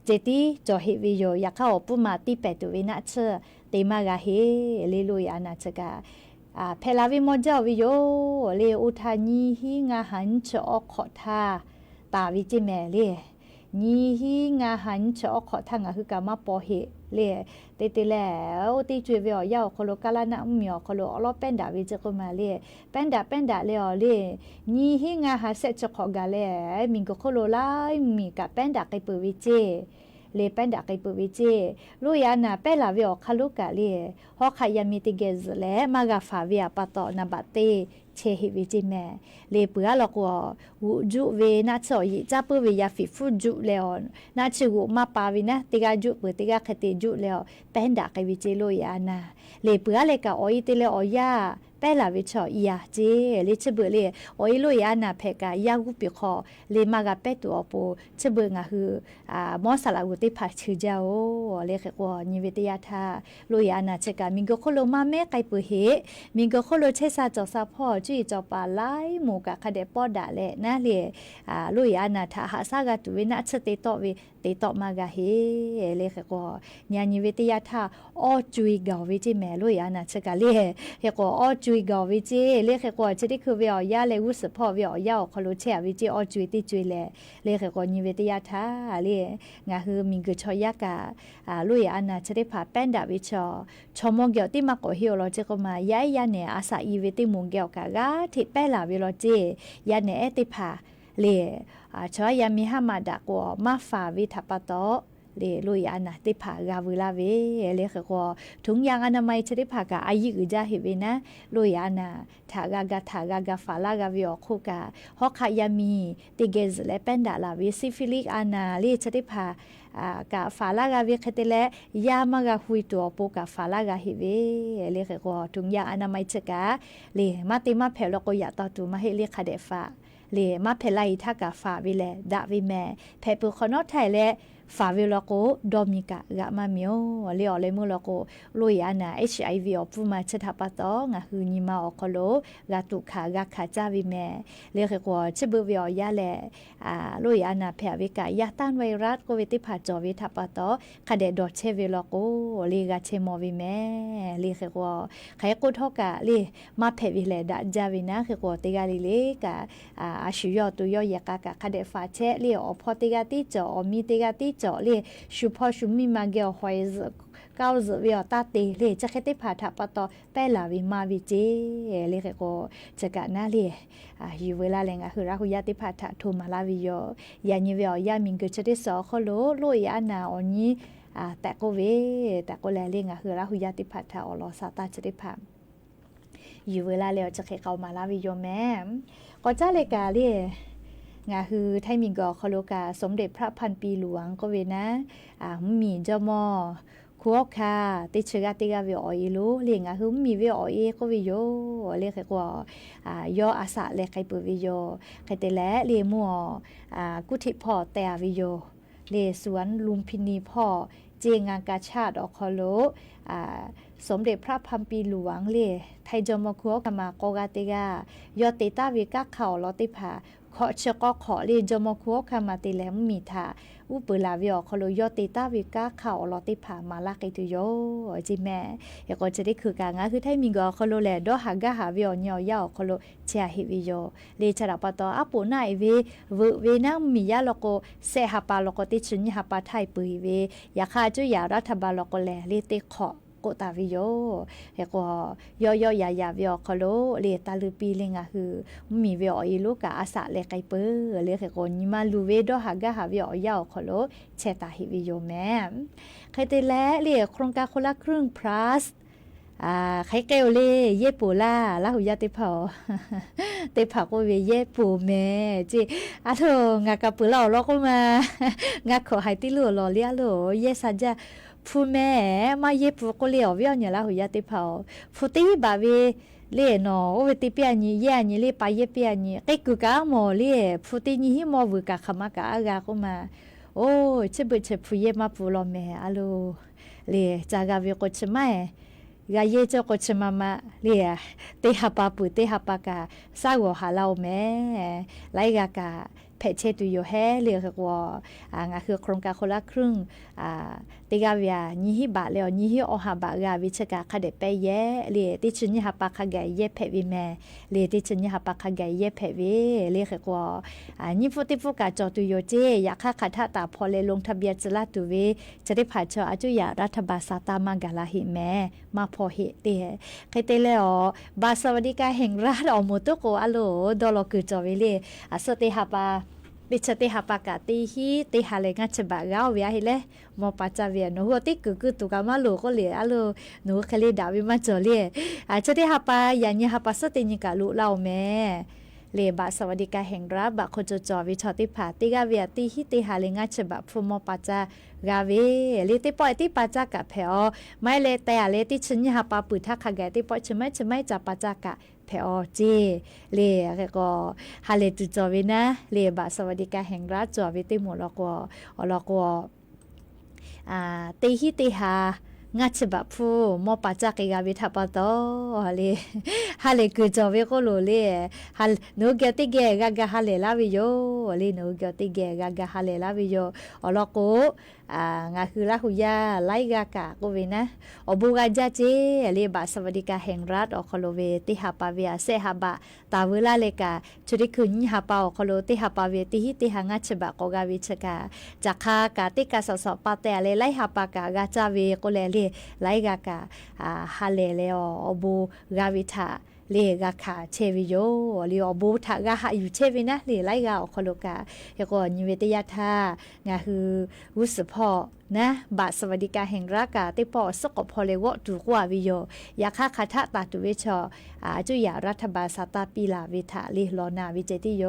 เจติจอฮิวิโยยาคาอปุมาติเปตุเวนาเชเตมากาเฮเลลุยอานาเชกาเพลาวิโมจาวิโยเลอุทานีฮิงาหันชอขอทาตาวิจิแม่เลนีฮิงาหันชอขอทางะคือกามาปอเฮเลเตแล้วติจุเวอยาโคโลกาลานะมิอโคโลอลอเป็นดาวิจก็มาเลเป็นดาเลอเลนีฮิงาหาเซจขอกาเลมิงก็โคโลไลมีกะเป็นดาไกเปวิเจเลเป็นดาไกเปวิเจลุยานาเปลาวิอคาลุกาเลฮอคายามิติเกซเลมากาฟาวิอาปาตอนาบาเตเชฮิวิจิแม่เลเปือลอกววูจุเวนาชอยิจาเปเวยาฟิฟุจุเลอนาชิกุมาปาวินะติกาจุเปติกาคติจุเลอเป็นดาไกวิเจลุยานาเลเปือเลกาออยติเลอยาเปลาวิชอยาเจเลชเบเลออยลุยานาเพกายากุปิคอเลมากาเปตัวโปชเบงะฮือมอสลากุติภาชื่อเจ้าเลกวนิเวติยาทาลุยานาเชกามิงโกโคโลมาเมไกเปเฮมิงโกโคโลเชซาจอซาพอจุยจอปาไลหมูกะคาเดปอดาเลนะเลลุยานาทาหาซากาตุเวนะเชเตโตเวเตโตมากาเฮเลกวญานิเวติยาทาออจุยกาเวจิแมลุยานาเชกาเลเฮกออจุ จุยกอวิจิเลขกว่าจะได้คือเวียยาเลวุสพ่อเวียยาคอลุเชวิจิออจุยติจุยเลขกว่านิเวตยาทาเลงาฮือมีกชอยากาลุยอันน่ะจะได้ผ่าแป้นดาวิชอชมงเกียวติมากอเฮียวเราจะก็มายายาเนี่ยอาศัยอีเวติมุงเกียวกะกาที่แป้ลาวิโลเจยาเนี่ยเอติผ่าเลชอยามีหามาดากว่ามาฟาวิทัปโตเลลุยอันน่ะติผ่ากาวิลาเวเลขกว่าถุงยางอนามัยจะได้ผ่ากาอายุอุจาหิเวนะลุยอันน่ะถากาฟาลากาวิอคุกาฮอกขายามีติเกซและเป็นดาลาวิซิฟิลิกอันน่ะเลจะได้ผ่ากาฟาลากาวิคเตเลยามากาหุยตัวปูกาฟาลากาหิเวเลขกว่าถุงยางอนามัยจะกาเลมาติมาเพลโกยาตอตุมาเฮเลคาเดฟาเลมาเพลายทากาฟาวิเลดาวิแม่เพปุคอนอไทเลฟาวิลโกโดมิกะกะมามิโอเลอเลมุลโกลุยอานา HIV อปุมาชะทาปะตองะฮืนิมาอคโลกะตุขากะขาจาวิเมเลเกกวชะเบวิอยาเลลุยอานาเพวิกะยะตันไวรัสโควิดที่ผาจอวิทาปะตอคาเดดอเชวิลโกเลกะเชมอวิเมเลเกกวไขกุทอกะเลมาเพวิเลดะจาวินะเกกวติกาลิเลกะอาชิยอตุยอยะกะกะคาเดฟาเชเลอพอติกาติจอมีติกาติจอเลชูพอชูมีมาเกลหอยก้าวเวียตาเตเลจะแค่ติผาทับปะตอแปลาวิมาวิเจเลก็จะกะนาเลอยู่เวลาแรงคือรักยาติผาทะโทมาลาวิโยยานิเวียยามิงก็จะได้สอขโลโลยานาอนี้แต่ก็เวแต่ก็แลเลงคือรักยาติผาทะอลอซาตาจะได้ผาอยู่เวลาแล้วจะแค่เข้ามาลาวิโยแม่ก็จะเลกาเลงาคือไทยมีกอคโลกาสมเด็จพระพันปีหลวงก็เวนะมีเจ้ามอคัวคาติชกาติกาเวออีโลเลียงาคือมีเวออีก็เวโยเรียกว่ายออาสะเลไคเปวิโยไคเตแลเลียมัวกุธิพ่อแต่วิโยเลสวนลุมพินีพ่อเจงานกาชาติอคโลสมเด็จพระพันปีหลวงเลไทยจอมคัวกามากอกาติกายอติตาวิกาเข่าลอติผาขอเชก็ขอเรียนจมคัวคามาติแล้วมีทาอุปลาวิอคโลยอติตาวิกาข่าวลอติผามาลักไอตุโยจิแม่ยก็จะได้คือการงานคือไทยมีกอคโลแลดอหากะหาวิอยอยาคโลเชียฮิวิโยเลชราปตออปุนาไอเวนังมียาลโกเซหาปาลโกติชุนยหาปาไทยปุยเวยาคาจุยารัฐบาลโกแลเลติขอโกตาวิโยเฮก็ยอยาวิอคโลเลตาลืปีเลงะคือมีวิออีลูกะอาสะเลไกเปเลเฮก็นิมาลูเวดอหากะหาวิอยาคโลเชตาฮิวิโยแม่ใครเตแลเลโครงการคนละครึ่ง plus ใครเกลเลเยปูล่าลาหุยาติเผาติเผาก็เวเยปูแม่จิอะโธงากะปือเราลอกมางาขอให้ติลูลอเลียโลเยสัจจะผู้แม่มาเย็บปูก็เลี้ยวเวียเนี่ยละหุยาติเผาผู้ตีบาเวเล่เนาะโอเวติเปียนี่แย่นี่เล่ไปเยเปียนี่ไอ้กูกะหมอเล่ผู้ตีนี่หิมอวกะขมากะอากาก็มาโอ้เชบเชผู้เยมาปูลอแม่อะโลเล่จากาเวก็ชะไม่กาเยเจ้าก็ชะมามาเล่เตหะปาปุเตหะปากะซาโกหาเราแม่ไลกากะเพชตุโยแฮเรียกว่างาคือโครงการคนละครึ่งติกาเวียนี่ฮิบะแล้วนี่ฮิอหาบะกาวิชกาคาเดเปเยเรียติชุนยหาปาคาไกเยเพวิแมเรียติชุนยหาปาคาไกเยเพวิเรียกว่านี่ฟุติฟุกาจอตุโยเจอยากค่าตาพอเลยลงทะเบียนจลาตุเวจะได้ผ่านชออาจุยารัฐบาลซาตามากาลาหิแมมาพอเหเตใครเตแล้วบาสวัสดิการแห่งรัฐอมุตุโกอโลดอลคือจอเวเลสติหาปาดิฉันติหาปากาติฮีติหาเลงัดฉบับเราเวียหิเลมอปัจจเวียหนูหัวติกุตุกามาลูก็เหลียลูหนูเคลีดาวิมาจอเลียจะติหาปาอย่างนี้หาปาสตินิกาลูเราแม่เลบะสวัสดิการแห่งรัฐบะโคจจวิชติภาติกาเวียติฮิติหาเลงัดฉบับฟูมอปัจจกาเวเลติปอยติปัจจกะเพอไม่เลแต่เลติฉันหาปาปุถะขะแกติปอยฉันไม่จะปัจจกะเพอเจเลก็ฮาเลตุจอวินะเลบะสวัสดิการแห่งรัฐจอวิติหมดแล้วก็เตหิติหา งัดฉบับผู้มอปาจักกาวิทัปโตฮาเลกูจอเวโกโลเลฮาโนเกติเกกากาฮาเลลาวิโยเลโนเกติเกกากาฮาเลลาวิโยอลโกงาคือลาหุยาไลกากาโกเวนะอบูกาจาเจเลบาสวัสดิกาแห่งรัฐอคโลเวติฮาปาเวียเซฮาบะตาเวลาเลกาชุริคุญฮาปาอคโลติฮาปาเวติฮิติหังัดฉบับกกาวิชกาจักคากาติกาสสปาเตเลไลฮาปากากาจาเวโกเลเลไลกากาฮาเลเลอบูกาวิทาเลกาคาเชวิโยลีอบูทากาฮาอยู่เชวินะเลไลกาอคโลกาเยกอนิเวตยาทางาคือวุสพอนะบาทสวัสดิการแห่งรัฐกาติปอสกพอเลวะถูกว่าวิโยยาคาคาทะตาตุเวชจุยารัฐบาลสตาปีลาวิทาลีลอนาวิเจติโย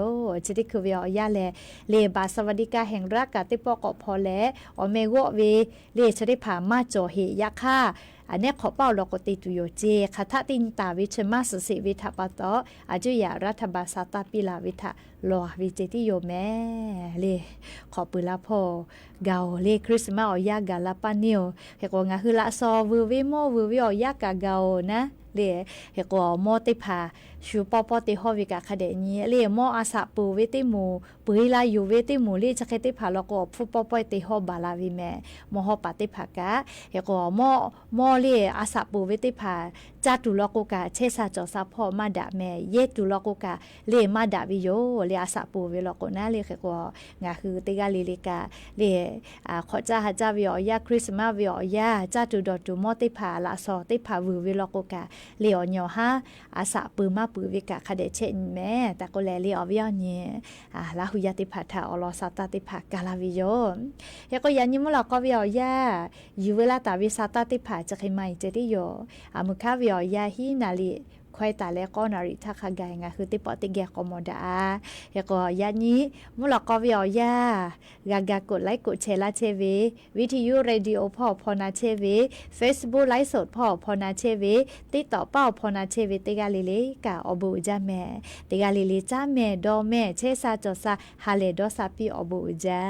จิติคือเวียยาเลบาทสวัสดิการแห่งรัฐกาติปอกพอแลอเมโกเวเลชริผามาโจเฮยาคาอันนี้ขอเป้าลกติตุโยเจคาทะตินตาวิชมาสสิวิทาปะตออาจุยารัฐบาลสตาปีลาวิทาลอวิเจติโยแม่เลขอปืนละพอเกาเลคริสต์มาสอยากาลาปานิโอเฮกงาคือละซอวือวิโมวือวิอยากาเกานะเลเฮกมอติพาชูปอปอติฮอวิกาคเดนีเลมออาสาปูเวติมูปุยลาอยู่เวติมูเลจะเคติพาลกอฟุปอปอยติฮอบาลาวิแมมอฮอปาติพากาเฮกมอเลอาสาปูเวติพาจาตุลกกาเชซาจอซาพอมาดาแมเยตุลกกาเลมาดาวิโยเลอาสาปูเวลกนะเลเฮกงาคือติกาลิลิกาเลขอจ้าหาจ้าวิอยาคริสต์มาสวิอยาจาตุดอตุมอติพาละซอติพาวือวิลกกาเลอญอฮาอาสาปืมาปืวิกาคเดเชนแม่แต่ก็แลเลอวิอเนี่ยลาหุยาติพาทาอลอซาตาติพากาลาวิโยเฮก็ยันยิมลกวิอยาอยู่เวลาตาวิซาตาติพาจะใครไม่เจติโยมุคาวิอยาฮินาลีควายตาและก็นาริทักไกงาคือติปอติเกกอมดาเฮก็ยันนี้มุลกวิอยากากากดไลค์กดแชร์ละเชวีวิทยุเรดิโอพ่อพอนาเชวีเฟซบุ๊กไลฟ์สดพ่อพอนาเชวีติดต่อเป้าพอนาเชวีติกาลิลิกาอบูจาแม่ติกาลิลิจ้าแม่ดอแม่เชซาจอซาฮาเลดอซาปีอบูจา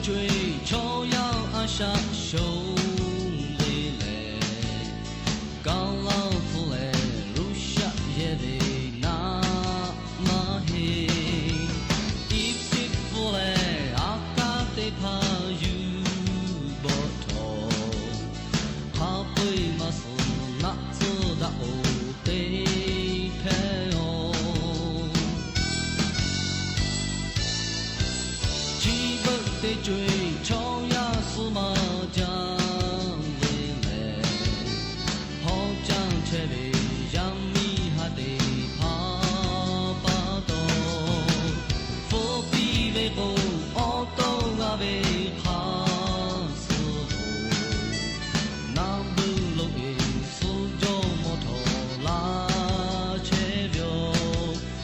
追求要按下手里嘞，高老夫嘞，如下也得那么黑，一匹夫嘞，阿卡得怕有不同，他会嘛是那知道得陪哦。追求呀是嘛将未来，好将车里让米还得爬巴多，不必为后奥多啊为哈斯湖，南部路的苏州摩托拉车票，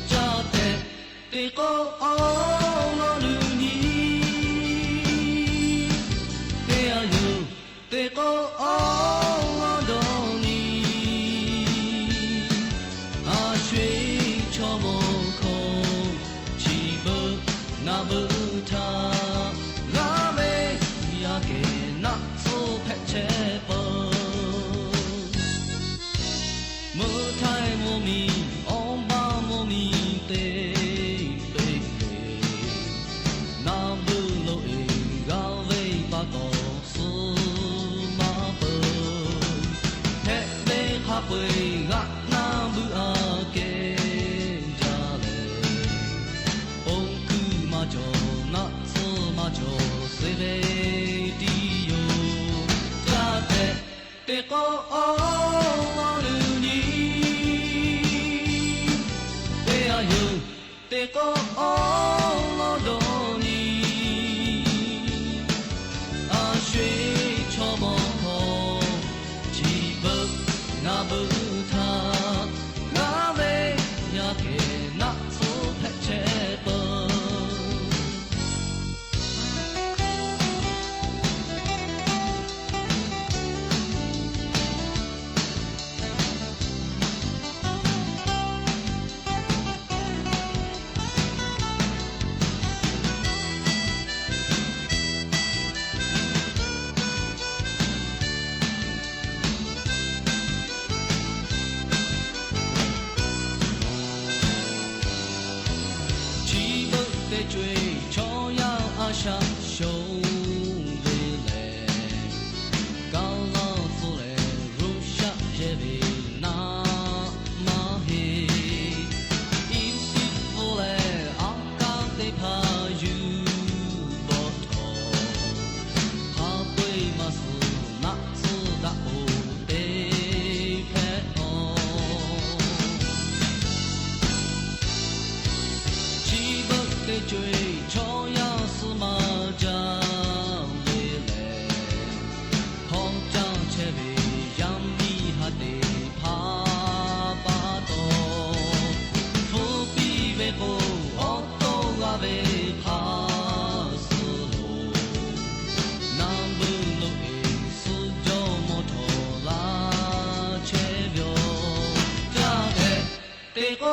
家的的个奥拉路。Te ko adoni a shui cho mo ko chi bu na bu ta la me ya ke na so phe che po mo thai mo mi om ba mo mi te pe pe ကိုအော်တော်နီအရွှေချောမောခေါ်ကြည်ဘငါဘသာငါပဲရခဲ့နာဆိုဖက်ချေပေါ်追朝阳阿沙兄弟嘞，高老夫嘞，如下这里那马黑，一匹夫嘞，阿刚得怕有不头，怕对马斯那斯大乌得拍哦。追朝阳司马张伟嘞，红掌切为杨幂哈得怕巴多，土比为后奥多阿为怕死路，南北路诶四周摩托拉切表，家的得个。